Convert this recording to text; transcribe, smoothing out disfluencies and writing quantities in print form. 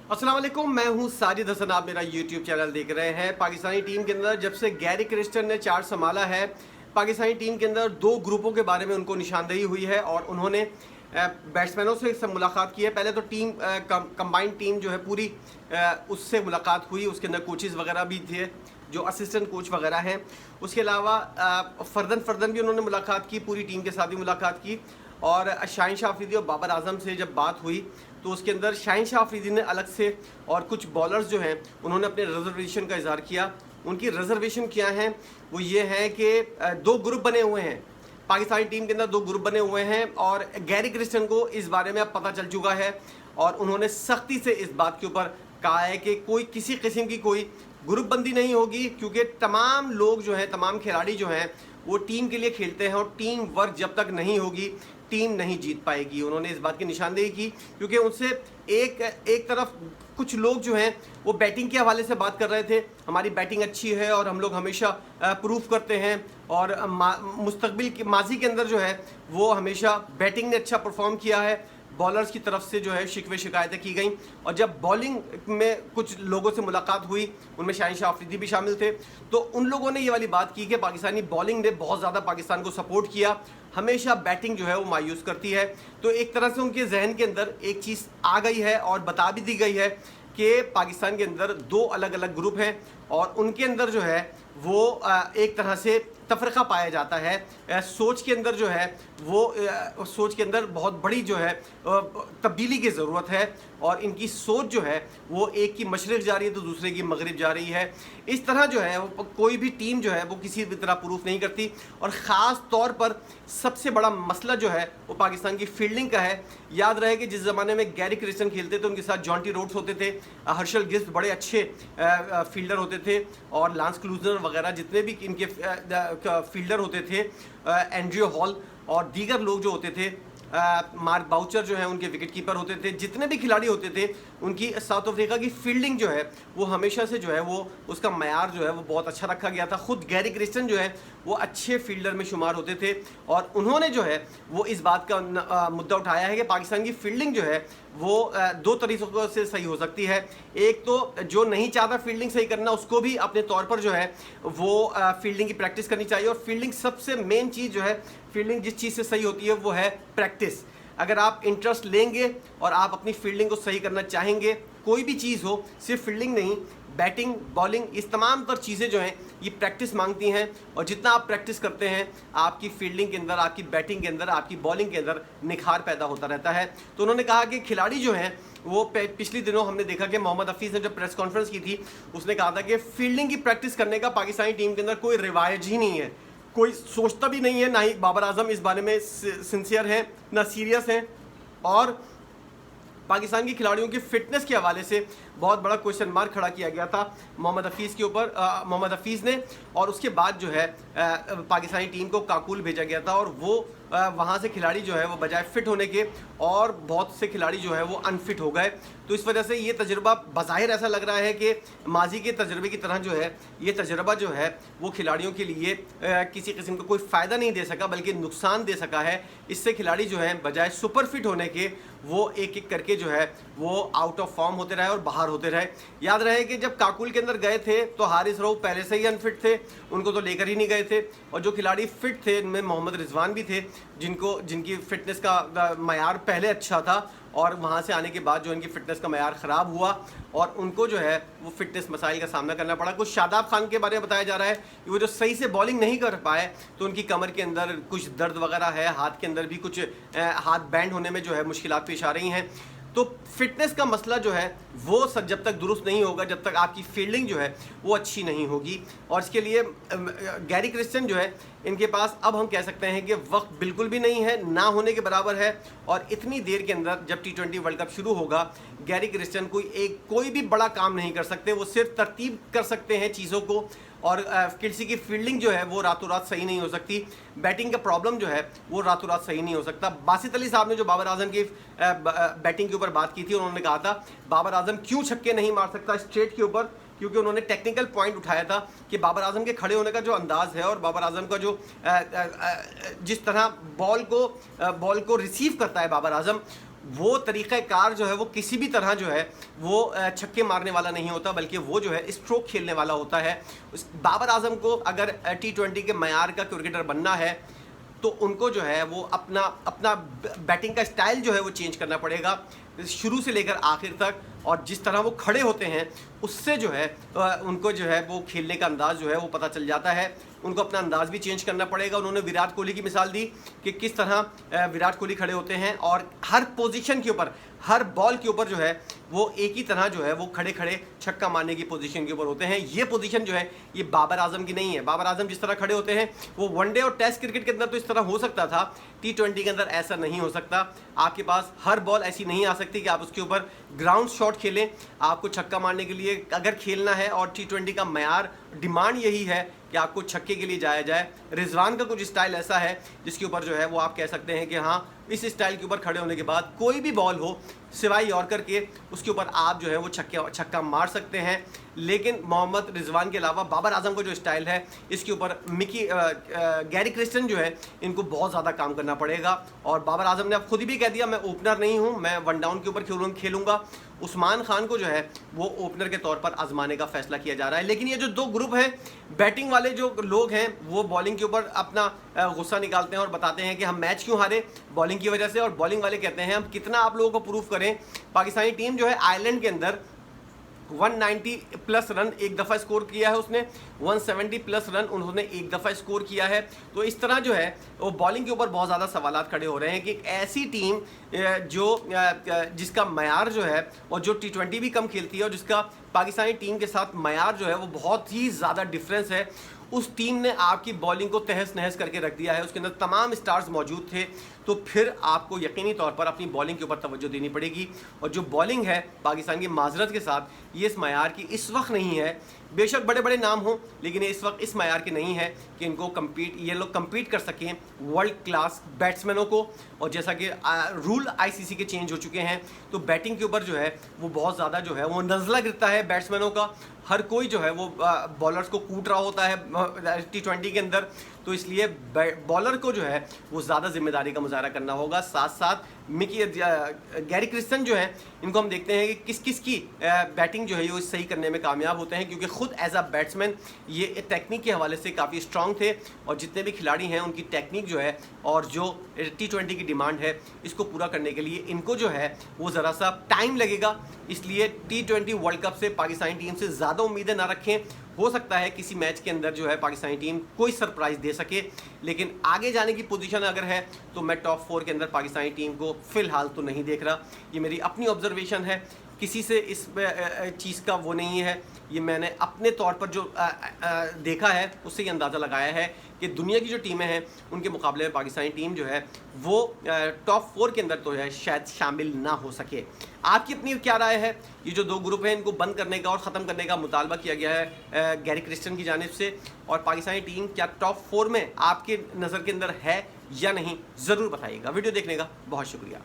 अस्सलाम वालेकुम, मैं हूं साजिद हसन। आप मेरा यूट्यूब चैनल देख रहे हैं। पाकिस्तानी टीम के अंदर जब से गैरी क्रिस्टन ने चार्ज संभाला है, पाकिस्तानी टीम के अंदर दो ग्रुपों के बारे में उनको निशानदेही हुई है और उन्होंने बैट्समैनों से सब मुलाकात की है। पहले तो टीम कंबाइंड टीम जो है पूरी उससे मुलाकात हुई, उसके अंदर कोचेज़ वगैरह भी थे जो असिस्टेंट कोच वगैरह हैं। उसके अलावा फ़र्दन भी उन्होंने मुलाकात की, पूरी टीम के साथ भी मुलाकात की। और शाहीन शाह अफरीदी और बाबर आजम से जब बात हुई तो उसके अंदर शाहीन शाह अफरीदी ने अलग से और कुछ बॉलर्स जो हैं उन्होंने अपने रिजर्वेशन का इजहार किया। उनकी रिजर्वेशन क्या है वो ये है कि दो ग्रुप बने हुए हैं पाकिस्तानी टीम के अंदर, दो ग्रुप बने हुए हैं और गैरी क्रिस्टन को इस बारे में अब पता चल चुका है और उन्होंने सख्ती से इस बात के ऊपर कहा है कि कोई किसी किस्म की कोई ग्रुप बंदी नहीं होगी, क्योंकि तमाम लोग जो हैं, तमाम खिलाड़ी जो हैं वो टीम के लिए खेलते हैं और टीम वर्क जब तक नहीं होगी टीम नहीं जीत पाएगी। उन्होंने इस बात की निशानदेही की क्योंकि उनसे एक तरफ कुछ लोग जो हैं वो बैटिंग के हवाले से बात कर रहे थे, हमारी बैटिंग अच्छी है और हम लोग हमेशा प्रूफ करते हैं और मुस्तकबिल की माजी के अंदर जो है वो हमेशा बैटिंग ने अच्छा परफॉर्म किया है। बॉलर्स की तरफ से जो है शिकवे शिकायतें की गई और जब बॉलिंग में कुछ लोगों से मुलाकात हुई, उनमें शाहीन शाह अफरीदी भी शामिल थे, तो उन लोगों ने ये वाली बात की कि पाकिस्तानी बॉलिंग ने बहुत ज़्यादा पाकिस्तान को सपोर्ट किया, हमेशा बैटिंग जो है वो मायूस करती है। तो एक तरह से उनके जहन के अंदर एक चीज़ आ गई है और बता भी दी गई है कि पाकिस्तान के अंदर दो अलग अलग ग्रुप हैं और उनके अंदर जो है वो एक तरह से तफरका पाया जाता है। सोच के अंदर जो है वो सोच के अंदर बहुत बड़ी जो है तब्दीली की ज़रूरत है और इनकी सोच जो है वो एक की मशरिक़ जा रही है तो दूसरे की मगरिब जा रही है। इस तरह जो है वो कोई भी टीम जो है वो किसी भी तरह प्रूफ नहीं करती और ख़ास तौर पर सबसे बड़ा मसला जो है वो पाकिस्तान की फील्डिंग का है। याद रहे कि जिस ज़माने में गैरी क्रिस्टन खेलते थे उनके साथ जॉन्टी रोड्स होते थे, हर्शल गिब्स बड़े अच्छे फील्डर होते थे और लांस क्लूजनर वगैरह जितने भी इनके फील्डर होते थे, एंड्रियो हॉल और दीगर लोग जो होते थे, मार्क बाउचर जो है उनके विकेट कीपर होते थे, जितने भी खिलाड़ी होते थे उनकी साउथ अफ्रीका की फील्डिंग जो है वो हमेशा से जो है वो उसका मयार जो है वो बहुत अच्छा रखा गया था। ख़ुद गैरी क्रिस्टन जो है वो अच्छे फील्डर में शुमार होते थे और उन्होंने जो है वो इस बात का मुद्दा उठाया है कि पाकिस्तान की फील्डिंग जो है वो दो तरीक़ों से सही हो सकती है। एक तो जो नहीं चाहता फील्डिंग सही करना उसको भी अपने तौर पर जो है वो फील्डिंग की प्रैक्टिस करनी चाहिए और फील्डिंग सबसे मेन चीज़ जो है, फील्डिंग जिस चीज़ से सही होती है वो है प्रैक्टिस। अगर आप इंटरेस्ट लेंगे और आप अपनी फील्डिंग को सही करना चाहेंगे, कोई भी चीज़ हो, सिर्फ फील्डिंग नहीं, बैटिंग बॉलिंग इस तमाम तर चीज़ें जो हैं ये प्रैक्टिस मांगती हैं और जितना आप प्रैक्टिस करते हैं आपकी फील्डिंग के अंदर, आपकी बैटिंग के अंदर, आपकी बॉलिंग के अंदर निखार पैदा होता रहता है। तो उन्होंने कहा कि खिलाड़ी जो हैं वो पिछले दिनों हमने देखा कि मोहम्मद हफीज़ ने जब प्रेस कॉन्फ्रेंस की थी उसने कहा था कि फील्डिंग की प्रैक्टिस करने का पाकिस्तानी टीम के अंदर कोई रिवाज ही नहीं है, कोई सोचता भी नहीं है, ना ही बाबर आजम इस बारे में सिंसियर हैं, ना सीरियस हैं। और पाकिस्तान के खिलाड़ियों की फ़िटनेस के हवाले से बहुत बड़ा क्वेश्चन मार्क खड़ा किया गया था मोहम्मद हफीज़ के ऊपर, मोहम्मद हफीज़ ने, और उसके बाद जो है पाकिस्तानी टीम को काकुल भेजा गया था और वो वहाँ से खिलाड़ी जो है वो बजाय फ़िट होने के और बहुत से खिलाड़ी जो है वो अनफिट हो गए। तो इस वजह से ये तजुर्बा बज़ाहिर ऐसा लग रहा है कि माजी के तजुर्बे की तरह जो है ये तजुर्बा जो है वो खिलाड़ियों के लिए किसी किस्म का कोई फ़ायदा नहीं दे सका बल्कि नुकसान दे सका है। इससे खिलाड़ी जो हैं बजाय सुपर फिट होने के वो एक एक करके जो है वो आउट ऑफ फॉर्म होते रहे और बाहर होते रहे। याद रहे कि जब काकुल के अंदर गए थे तो हारिस रऊफ पहले से ही अनफिट थे, उनको तो लेकर ही नहीं गए थे और जो खिलाड़ी फिट थे इनमें मोहम्मद रिजवान भी थे जिनकी फ़िटनेस का मयार पहले अच्छा था और वहाँ से आने के बाद जो इनकी फ़िटनेस का मयार ख़राब हुआ और उनको जो है वो फ़िटनेस मसाइल का सामना करना पड़ा। कुछ शादाब खान के बारे में बताया जा रहा है कि वो जो सही से बॉलिंग नहीं कर पाए तो उनकी कमर के अंदर कुछ दर्द वगैरह है, हाथ के अंदर भी कुछ हाथ बैंड होने में जो है मुश्किलात पेश आ रही हैं। तो फिटनेस का मसला जो है वो जब तक दुरुस्त नहीं होगा, जब तक आपकी फील्डिंग जो है वो अच्छी नहीं होगी। और इसके लिए गैरी क्रिस्टन जो है इनके पास अब हम कह सकते हैं कि वक्त बिल्कुल भी नहीं है, ना होने के बराबर है। और इतनी देर के अंदर जब T20 वर्ल्ड कप शुरू होगा गैरी क्रिस्टन कोई भी बड़ा काम नहीं कर सकते, वो सिर्फ तरतीब कर सकते हैं चीज़ों को और किसी की फील्डिंग जो है वो रातों रात सही नहीं हो सकती, बैटिंग का प्रॉब्लम जो है वो रातों रात सही नहीं हो सकता। बासित अली साहब ने जो बाबर आजम की बैटिंग के ऊपर बात की थी, उन्होंने कहा था बाबर आजम क्यों छक्के नहीं मार सकता स्ट्रेट के ऊपर, क्योंकि उन्होंने टेक्निकल पॉइंट उठाया था कि बाबर आजम के खड़े होने का जो अंदाज़ है और बाबर आजम का जो जिस तरह बॉल को रिसीव करता है बाबर आजम, वो तरीक़ाकार जो है वो किसी भी तरह जो है वो छक्के मारने वाला नहीं होता, बल्कि वो जो है स्ट्रोक खेलने वाला होता है। बाबर आजम को अगर T20 के मयार का क्रिकेटर बनना है तो उनको जो है वो अपना बैटिंग का स्टाइल जो है वो चेंज करना पड़ेगा शुरू से लेकर आखिर तक, और जिस तरह वो खड़े होते हैं उससे जो है उनको जो है वो खेलने का अंदाज़ जो है वो पता चल जाता है। उनको अपना अंदाज़ भी चेंज करना पड़ेगा। उन्होंने विराट कोहली की मिसाल दी कि किस तरह विराट कोहली खड़े होते हैं और हर पोजीशन के ऊपर, हर बॉल के ऊपर जो है वो एक ही तरह जो है वो खड़े खड़े छक्का मारने की पोजीशन के ऊपर होते हैं। ये पोजीशन जो है ये बाबर आजम की नहीं है। बाबर आजम जिस तरह खड़े होते हैं वो वनडे और टेस्ट क्रिकेट के अंदर तो इस तरह हो सकता था, T20 के अंदर ऐसा नहीं हो सकता। आपके पास हर बॉल ऐसी नहीं आ सकती कि आप उसके ऊपर ग्राउंड शॉट खेलें। आपको छक्का मारने के लिए अगर खेलना है, और T20 का मयार डिमांड यही है कि आपको छक्के के लिए जाया जाए। रिजवान का कुछ स्टाइल ऐसा है जिसके ऊपर जो है वो आप कह सकते हैं कि हाँ, इस स्टाइल के ऊपर खड़े होने के बाद कोई भी बॉल हो सिवाय यॉर्कर के, उसके ऊपर आप जो है वो छक्का मार सकते हैं। लेकिन मोहम्मद रिजवान के अलावा बाबर आजम का जो स्टाइल है इसके ऊपर गैरी क्रिस्टन जो है इनको बहुत ज़्यादा काम करना पड़ेगा। और बाबर आजम ने अब खुद भी कह दिया मैं ओपनर नहीं हूँ, मैं वन डाउन के ऊपर खेलूँगा। उस्मान खान को जो है वो ओपनर के तौर पर आजमाने का फैसला किया जा रहा है। लेकिन ये जो दो ग्रुप हैं, बैटिंग वाले जो लोग हैं वो बॉलिंग के ऊपर अपना गुस्सा निकालते हैं और बताते हैं कि हम मैच क्यों हारे बॉलिंग की वजह से, और बॉलिंग वाले कहते हैं हम कितना आप लोगों को प्रूफ करें। पाकिस्तानी टीम जो है आयरलैंड के अंदर 190 प्लस रन एक दफ़ा स्कोर किया है, उसने 170 प्लस रन उन्होंने एक दफ़ा स्कोर किया है। तो इस तरह जो है वो बॉलिंग के ऊपर बहुत ज़्यादा सवालात खड़े हो रहे हैं कि एक ऐसी टीम जिसका मयार जो है और जो T20 भी कम खेलती है और जिसका पाकिस्तानी टीम के साथ मयार जो है वो बहुत ही ज़्यादा डिफरेंस है, उस टीम ने आपकी बॉलिंग को तहस नहस करके रख दिया है। उसके अंदर तमाम स्टार्स मौजूद थे। तो फिर आपको यकीनी तौर पर अपनी बॉलिंग के ऊपर तवज्जो देनी पड़ेगी। और जो बॉलिंग है पाकिस्तान की माजरत के साथ, ये इस मयार की इस वक्त नहीं है। बेशक बड़े बड़े नाम हों, लेकिन ये इस वक्त इस मयार की नहीं है कि ये लोग कम्पीट कर सकें वर्ल्ड क्लास बैट्समैनों को। और जैसा कि रूल ICC के चेंज हो चुके हैं, तो बैटिंग के ऊपर जो है वो बहुत ज़्यादा जो है वो नज़ला गिरता है बैट्समैनों का। हर कोई जो है वो बॉलर्स को कूट रहा होता है T20 के अंदर। तो इसलिए बॉलर को जो है वो ज़्यादा जिम्मेदारी का मुजाहरा करना होगा। साथ साथ गैरी क्रिस्टन जो है, इनको हम देखते हैं कि किस की बैटिंग जो है वो सही करने में कामयाब होते हैं, क्योंकि ख़ुद एज अ बैट्समैन ये टेक्निक के हवाले से काफ़ी स्ट्रॉन्ग थे। और जितने भी खिलाड़ी हैं उनकी टेक्निक जो है और जो T20 की डिमांड है इसको पूरा करने के लिए इनको जो है वो ज़रा सा टाइम लगेगा। इसलिए T20 वर्ल्ड कप से पाकिस्तानी टीम से ज़्यादा उम्मीदें ना रखें। हो सकता है किसी मैच के अंदर जो है पाकिस्तानी टीम कोई सरप्राइज़ दे सके, लेकिन आगे जाने की पोजीशन अगर है तो मैं टॉप 4 के अंदर पाकिस्तानी टीम को फ़िलहाल तो नहीं देख रहा। ये मेरी अपनी ऑब्जर्वेशन है, किसी से इस चीज़ का वो नहीं है। ये मैंने अपने तौर पर जो देखा है उससे ये अंदाज़ा लगाया है कि दुनिया की जो टीमें हैं उनके मुकाबले में पाकिस्तानी टीम जो है वो टॉप 4 के अंदर तो है शायद शामिल ना हो सके। आपकी अपनी क्या राय है? ये जो दो ग्रुप हैं इनको बंद करने का और ख़त्म करने का मुतालबा किया गया है गैरी क्रिस्टन की जानिब से, और पाकिस्तानी टीम क्या टॉप 4 में आपके नज़र के अंदर है या नहीं, ज़रूर बताइएगा। वीडियो देखने का बहुत शुक्रिया।